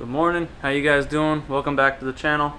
Good morning, how you guys doing? Welcome back to the channel.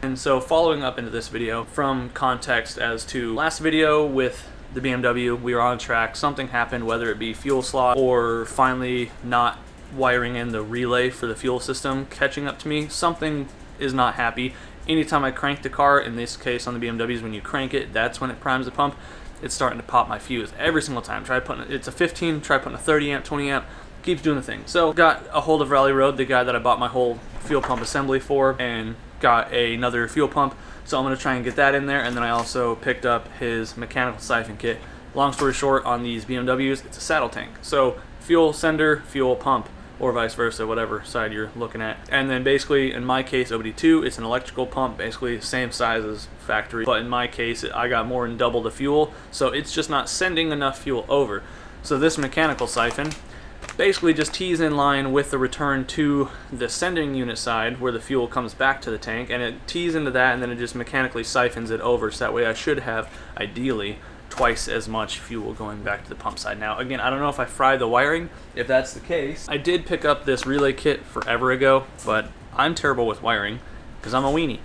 And so following up into this video, from context as to last video with the BMW, we were on track, something happened, whether it be fuel slot or finally not wiring in the relay for the fuel system catching up to me. Something is not happy. Anytime I crank the car, in this case on the BMWs, when you crank it, that's when it primes the pump. It's starting to pop my fuse every single time. Try putting it's a 15, try putting a 30 amp, 20 amp, keeps doing the thing. So got a hold of Rally Road, the guy that I bought my whole fuel pump assembly for, and got another fuel pump. So I'm gonna try and get that in there, and then I also picked up his mechanical siphon kit. Long story short, on these BMWs, it's a saddle tank. So fuel sender, fuel pump, or vice versa, whatever side you're looking at. And then basically, in my case, OBD2, it's an electrical pump, basically the same size as factory. But in my case, I got more than double the fuel, so it's just not sending enough fuel over. So this mechanical siphon basically just tees in line with the return to the sending unit side where the fuel comes back to the tank, and it tees into that, and then it just mechanically siphons it over, so that way I should have, ideally, twice as much fuel going back to the pump side. Now again, I don't know if I fried the wiring. If that's the case, I did pick up this relay kit forever ago, but I'm terrible with wiring because I'm a weenie.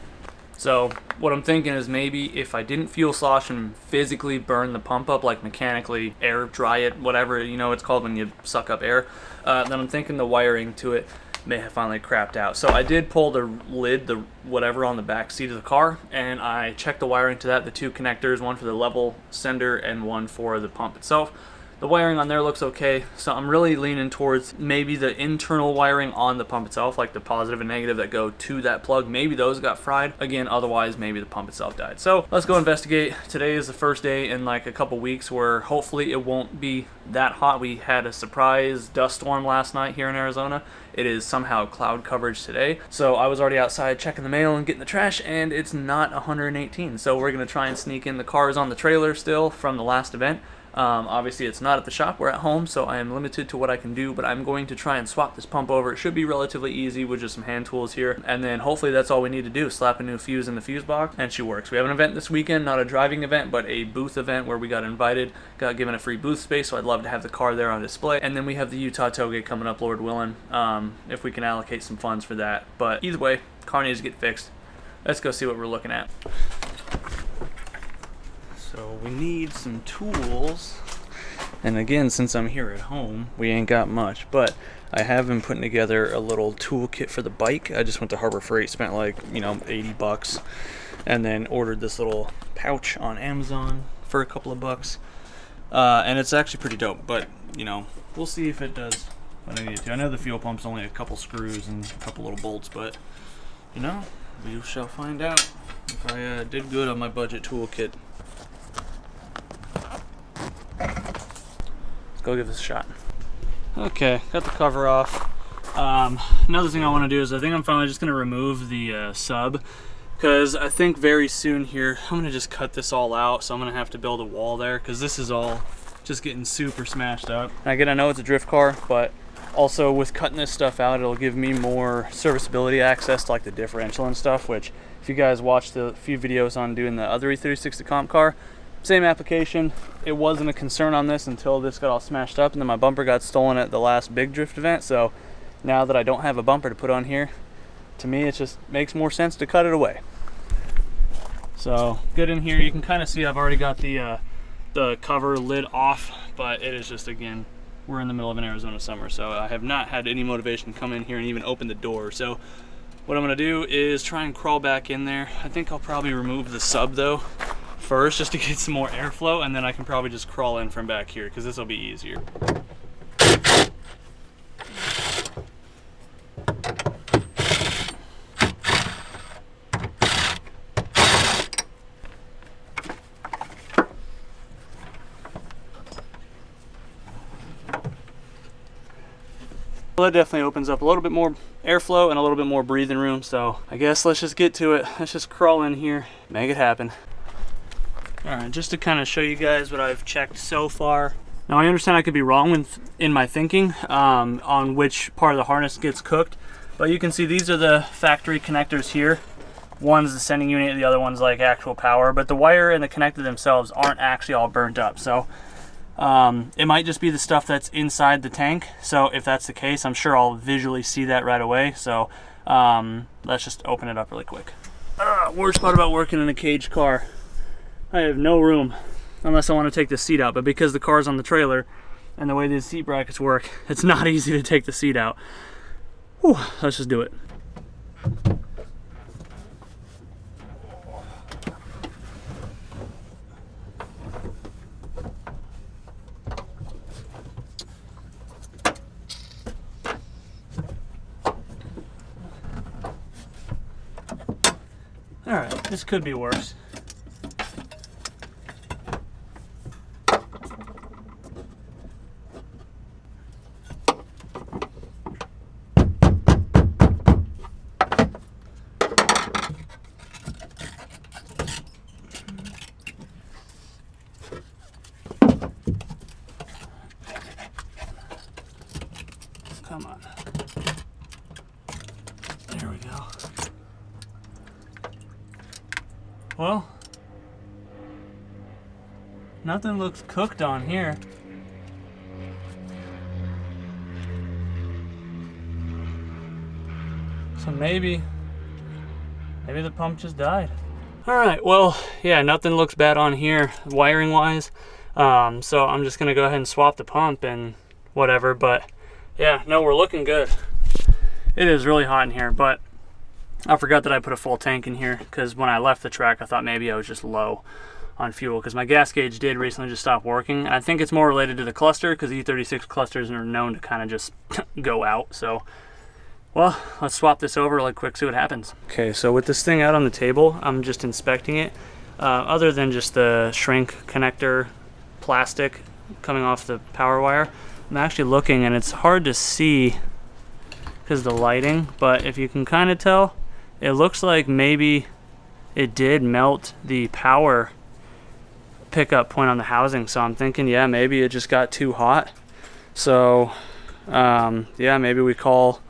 So what I'm thinking is, maybe if I didn't fuel slosh and physically burn the pump up, like mechanically air dry it, whatever you know it's called when you suck up air, then I'm thinking the wiring to it may have finally crapped out. So I did pull the lid, the whatever, on the back seat of the car, and I checked the wiring to that, the two connectors, one for the level sender and one for the pump itself. The wiring on there looks okay, so I'm really leaning towards maybe the internal wiring on the pump itself, like the positive and negative that go to that plug. Maybe those got fried. Again, otherwise maybe the pump itself died. So let's go investigate. Today is the first day in like a couple weeks where hopefully it won't be that hot. We had a surprise dust storm last night here in Arizona. It is somehow cloud coverage today. So I was already outside checking the mail and getting the trash, and it's not 118. So we're gonna try and sneak in. The cars on the trailer still from the last event. Obviously it's not at the shop, we're at home, so I am limited to what I can do, but I'm going to try and swap this pump over. It should be relatively easy with just some hand tools here, and then hopefully that's all we need to do. Slap a new fuse in the fuse box and she works. We have an event this weekend, not a driving event, but a booth event where we got invited, got given a free booth space, so I'd love to have the car there on display. And then we have the Utah tailgate coming up, Lord willing, if we can allocate some funds for that. But either way, car needs to get fixed. Let's go see what we're looking at. So we need some tools, and again, since I'm here at home, we ain't got much, but I have been putting together a little toolkit for the bike. I just went to Harbor Freight, spent like, you know, 80 bucks, and then ordered this little pouch on Amazon for a couple of bucks, and it's actually pretty dope, but you know, we'll see if it does what I need it to. I know the fuel pump's only a couple screws and a couple little bolts, but you know, we shall find out if I did good on my budget toolkit. Let's go give this a shot. Okay, got the cover off. Another thing I want to do is I think I'm finally just going to remove the sub, because I think very soon here I'm going to just cut this all out, so I'm going to have to build a wall there, because this is all just getting super smashed up. And again, I know it's a drift car, but also with cutting this stuff out, it'll give me more serviceability access to like the differential and stuff, which if you guys watched the few videos on doing the other E36, the comp car, same application. It wasn't a concern on this until this got all smashed up, and then my bumper got stolen at the last big drift event. So now that I don't have a bumper to put on here, to me it just makes more sense to cut it away. So good in here. You can kind of see I've already got the cover lid off, but it is just, again, we're in the middle of an Arizona summer, so I have not had any motivation to come in here and even open the door. So what I'm gonna do is try and crawl back in there. I think I'll probably remove the sub though first, just to get some more airflow, and then I can probably just crawl in from back here, because this will be easier. Well, that definitely opens up a little bit more airflow and a little bit more breathing room, so I guess let's just get to it. Let's just crawl in here, make it happen. Alright, just to kind of show you guys what I've checked so far. Now I understand I could be wrong in my thinking on which part of the harness gets cooked, but you can see these are the factory connectors here. One's the sending unit, the other one's like actual power, but the wire and the connector themselves aren't actually all burnt up. So It might just be the stuff that's inside the tank, so if that's the case, I'm sure I'll visually see that right away. So let's just open it up really quick. Worst part about working in a caged car, I have no room unless I want to take the seat out, but because the car's on the trailer and the way these seat brackets work, it's not easy to take the seat out. Whew, let's just do it. All right, this could be worse. Come on. There we go. Well, nothing looks cooked on here. So maybe the pump just died. All right, well, yeah, nothing looks bad on here wiring wise. So I'm just gonna go ahead and swap the pump and whatever, but yeah, no, we're looking good. It is really hot in here, but I forgot that I put a full tank in here because when I left the track, I thought maybe I was just low on fuel because my gas gauge did recently just stop working. And I think it's more related to the cluster because E36 clusters are known to kind of just go out. So, well, let's swap this over really quick, see what happens. Okay, so with this thing out on the table, I'm just inspecting it. Other than just the shrink connector plastic coming off the power wire, I'm actually looking and it's hard to see because of the lighting, but if you can kind of tell, it looks like maybe it did melt the power pickup point on the housing. So I'm thinking, yeah, maybe it just got too hot. So yeah, maybe we call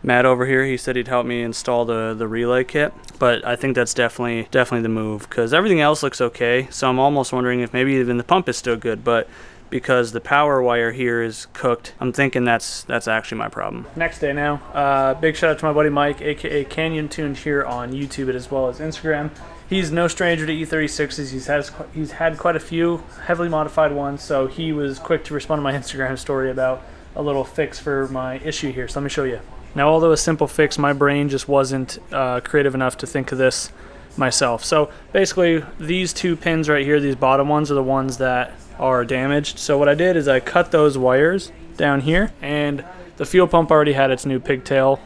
Matt over here. He said he'd help me install the relay kit, but I think that's definitely the move because everything else looks okay. So I'm almost wondering if maybe even the pump is still good, but because the power wire here is cooked, I'm thinking that's actually my problem. Next day now. Big shout out to my buddy Mike, aka Canyon Tuned, here on YouTube as well as Instagram. He's no stranger to E36s. He's had quite a few heavily modified ones, so he was quick to respond to my Instagram story about a little fix for my issue here. So let me show you. Now, although a simple fix, my brain just wasn't creative enough to think of this myself. So basically, these two pins right here, these bottom ones, are the ones that are damaged. So what I did is I cut those wires down here, and the fuel pump already had its new pigtail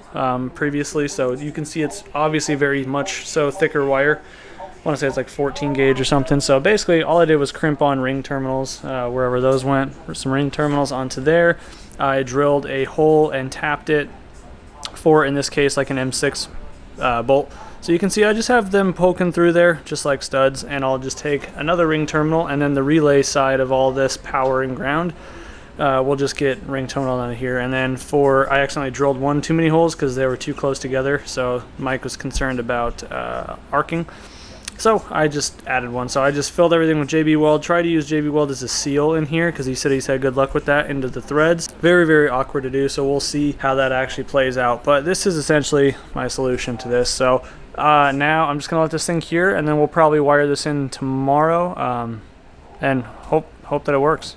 previously, so you can see it's obviously very much so thicker wire. I want to say it's like 14 gauge or something. So basically all I did was crimp on ring terminals wherever those went, or some ring terminals onto there. I drilled a hole and tapped it for, in this case, like an M6 bolt. So you can see I just have them poking through there just like studs, and I'll just take another ring terminal, and then the relay side of all this power and ground, we'll just get ring terminal on here. And then I accidentally drilled one too many holes because they were too close together, so Mike was concerned about arcing. So I just added one. So I just filled everything with JB Weld. Tried to use JB Weld as a seal in here because he said he's had good luck with that into the threads. Very, very awkward to do, so we'll see how that actually plays out. But this is essentially my solution to this. So now I'm just gonna let this thing cure, and then we'll probably wire this in tomorrow and hope that it works.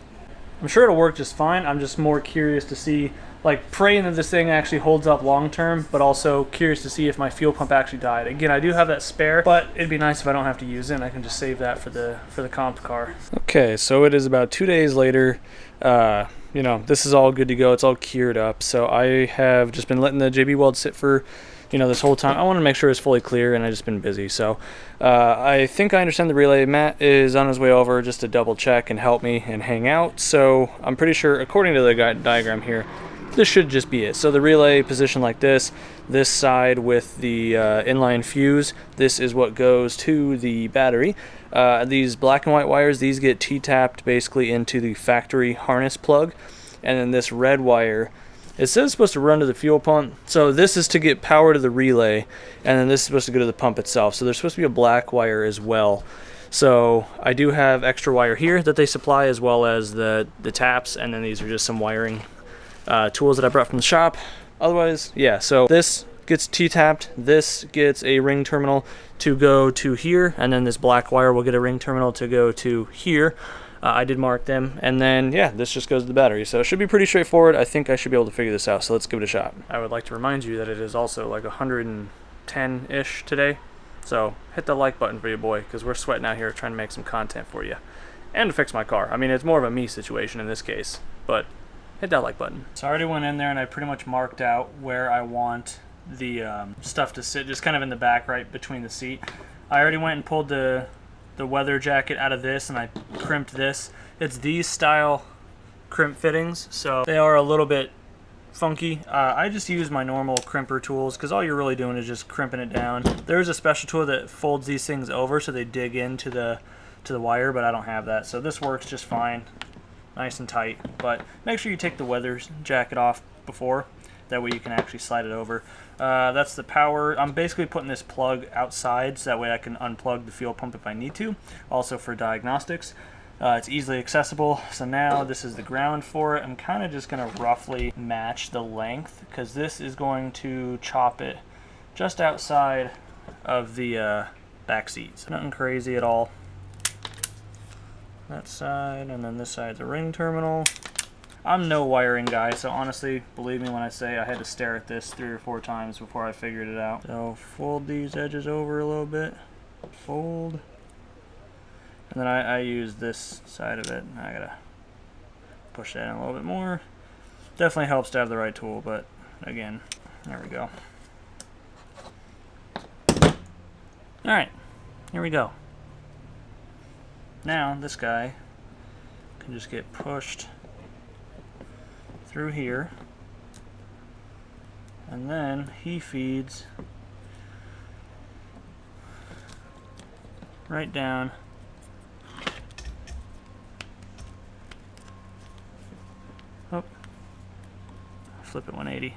I'm sure it'll work just fine. I'm just more curious to see, like, praying that this thing actually holds up long term, but also curious to see if my fuel pump actually died. Again, I do have that spare, but it'd be nice if I don't have to use it and I can just save that for the comp car. Okay, so it is about 2 days later. You know, this is all good to go. It's all cured up. So I have just been letting the JB Weld sit for, you know, this whole time. I want to make sure it's fully clear, and I've just been busy. So I think I understand the relay. Matt is on his way over just to double check and help me and hang out. So I'm pretty sure, according to the diagram here, this should just be it. So the relay position like this side with the inline fuse, this is what goes to the battery. These black and white wires, these get T-tapped basically into the factory harness plug. And then this red wire, it says it's supposed to run to the fuel pump. So this is to get power to the relay, and then this is supposed to go to the pump itself. So there's supposed to be a black wire as well. So I do have extra wire here that they supply, as well as the taps, and then these are just some wiring tools that I brought from the shop. Otherwise, yeah, so this gets T-tapped, this gets a ring terminal to go to here, and then this black wire will get a ring terminal to go to here. I did mark them, and then yeah, this just goes to the battery, so it should be pretty straightforward. I think I should be able to figure this out, so let's give it a shot. I would like to remind you that it is also like 110-ish today, so hit the like button for your boy, because we're sweating out here trying to make some content for you and to fix my car. I mean, it's more of a me situation in this case, but hit that like button. So I already went in there and I pretty much marked out where I want the stuff to sit, just kind of in the back right between the seat. I already went and pulled the weather jacket out of this, and I crimped this. It's these style crimp fittings, so they are a little bit funky. I just use my normal crimper tools, because all you're really doing is just crimping it down. There is a special tool that folds these things over so they dig into the wire, but I don't have that, so this works just fine, nice and tight. But make sure you take the weather jacket off before, that way you can actually slide it over. That's the power. I'm basically putting this plug outside so that way I can unplug the fuel pump if I need to, also for diagnostics. It's easily accessible. So now this is the ground for it. I'm kind of just going to roughly match the length, because this is going to chop it just outside of the back seats. Nothing crazy at all. That side, and then this side's a ring terminal. I'm no wiring guy, so honestly, believe me when I say I had to stare at this 3 or 4 times before I figured it out. So fold these edges over a little bit, fold, and then I use this side of it. I gotta push that in a little bit more. Definitely helps to have the right tool, but again, there we go. Alright, here we go. Now this guy can just get pushed through here, and then he feeds right down flip it 180.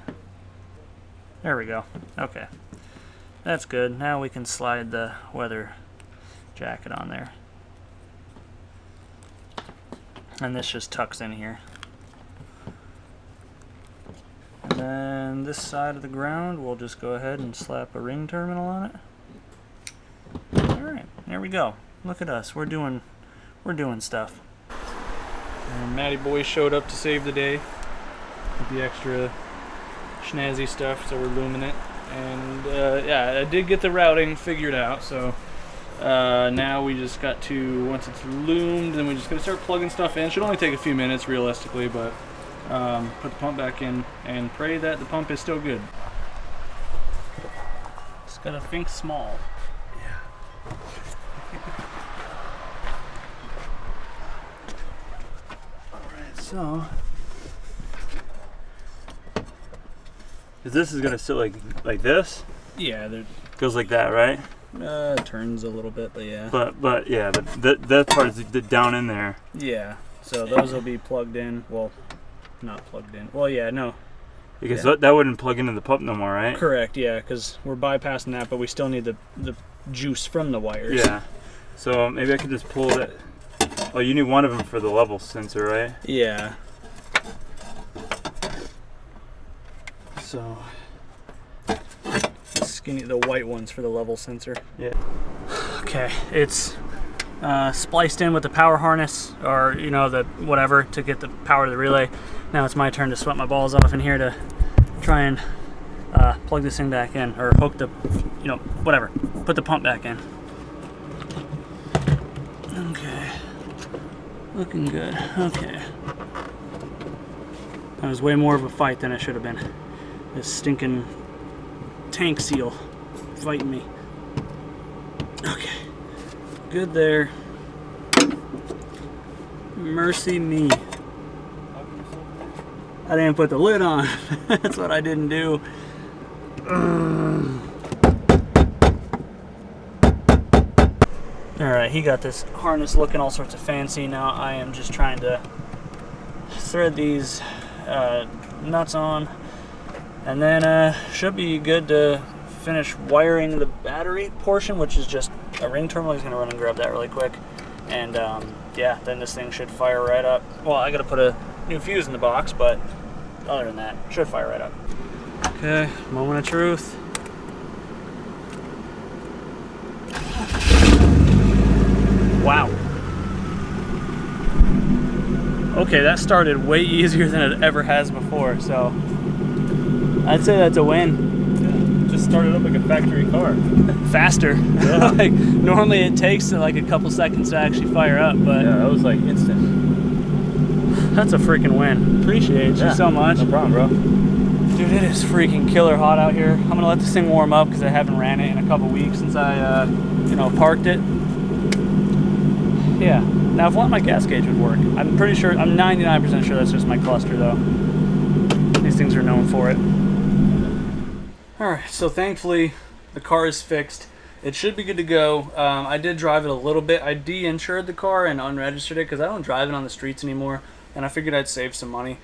There we go. Okay, that's good. Now we can slide the weather jacket on there, and this just tucks in here. And then this side of the ground, we'll just go ahead and slap a ring terminal on it. Alright, there we go. Look at us. We're doing stuff. And Matty boy showed up to save the day with the extra snazzy stuff, so we're looming it. And yeah, I did get the routing figured out, so now we just got to, once it's loomed, then we just got to start plugging stuff in. It should only take a few minutes realistically, but put the pump back in and pray that the pump is still good. Just gotta think small. Yeah. Alright, so this is gonna sit like this? Yeah, goes like that, right? It turns a little bit, but yeah. But yeah, that part is down in there. Yeah. So those will be plugged in. Well, not plugged in. Well, yeah, no. Because yeah. that wouldn't plug into the pump no more, right? Correct, yeah, because we're bypassing that, but we still need the juice from the wires. Yeah. So maybe I could just pull that. Oh, you need one of them for the level sensor, right? Yeah. So skinny, the white ones for the level sensor. Yeah. Okay, it's spliced in with the power harness, or you know, the whatever, to get the power to the relay. Now it's my turn to sweat my balls off in here to try and plug this thing back in, or hook the, you know, whatever, put the pump back in. Okay, looking good. Okay, that was way more of a fight than it should have been. This stinking tank seal fighting me. Okay, good there. Mercy me. I didn't put the lid on. That's what I didn't do. Alright, he got this harness looking all sorts of fancy. Now I am just trying to thread these nuts on, and then should be good to finish wiring the battery portion, which is just a ring terminal. He's going to run and grab that really quick. And yeah, then this thing should fire right up. Well, I got to put a new fuse in the box, but other than that, should fire right up. Okay, moment of truth. Wow. Okay, that started way easier than it ever has before, so I'd say that's a win. Yeah, just started up like a factory car. Faster. Yeah. Like, normally it takes like a couple seconds to actually fire up, but yeah, that was like instant. that's a freaking win. Appreciate you so much. No problem, bro. Dude, it is freaking killer hot out here. I'm gonna let this thing warm up because I haven't ran it in a couple weeks since I, you know, parked it. Yeah. Now, if one of my gas gauge would work, I'm pretty sure, I'm 99% sure that's just my cluster, though. These things are known for it. All right, so thankfully, the car is fixed. It should be good to go. I did drive it a little bit. I de-insured the car and unregistered it because I don't drive it on the streets anymore, and I figured I'd save some money.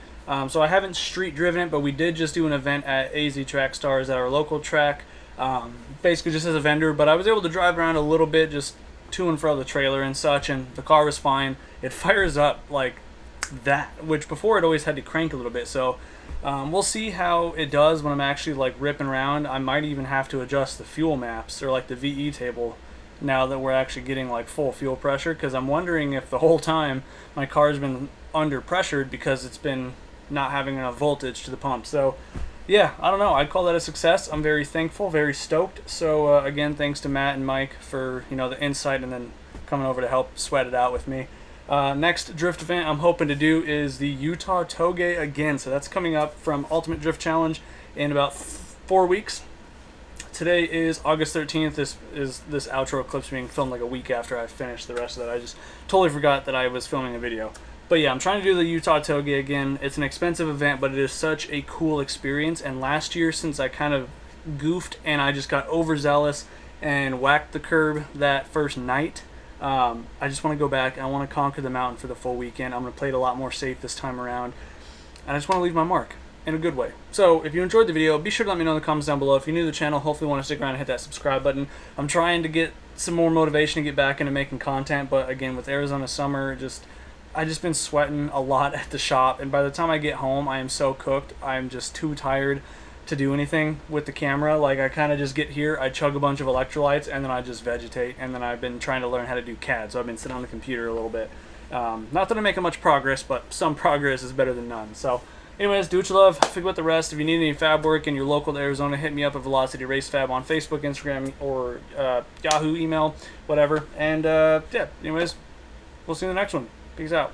So I haven't street driven it, but we did just do an event at AZ Track Stars at our local track, basically just as a vendor, but I was able to drive around a little bit, just to and fro the trailer and such, and the car was fine. It fires up like that, which before it always had to crank a little bit, so we'll see how it does when I'm actually like ripping around. I might even have to adjust the fuel maps or like the VE table now that we're actually getting like full fuel pressure, because I'm wondering if the whole time my car's been under pressured because it's been not having enough voltage to the pump. So yeah, I don't know, I'd call that a success. I'm very thankful, very stoked. So again, thanks to Matt and Mike for, you know, the insight and then coming over to help sweat it out with me. Next drift event I'm hoping to do is the Utah Toge again. So that's coming up from Ultimate Drift Challenge in about 4 weeks. Today is August 13th. This outro clip's being filmed like a week after I finished the rest of that. I just totally forgot that I was filming a video. But yeah, I'm trying to do the Utah Toge again. It's an expensive event, but it is such a cool experience. And last year, since I kind of goofed and I just got overzealous and whacked the curb that first night, I just want to go back. I want to conquer the mountain for the full weekend. I'm going to play it a lot more safe this time around. And I just want to leave my mark in a good way. So if you enjoyed the video, be sure to let me know in the comments down below. If you're new to the channel, hopefully you want to stick around and hit that subscribe button. I'm trying to get some more motivation to get back into making content, but again, with Arizona summer, I just been sweating a lot at the shop, and by the time I get home, I am so cooked. I'm just too tired to do anything with the camera. Like, I kind of just get here, I chug a bunch of electrolytes, and then I just vegetate, and then I've been trying to learn how to do CAD, so I've been sitting on the computer a little bit. Not that I'm making much progress, but some progress is better than none. So anyways, do what you love, figure out the rest. If you need any fab work and you're local to Arizona, hit me up at Velocity Race Fab on Facebook, Instagram, or Yahoo email, whatever. And yeah, anyways, we'll see you in the next one. Peace out.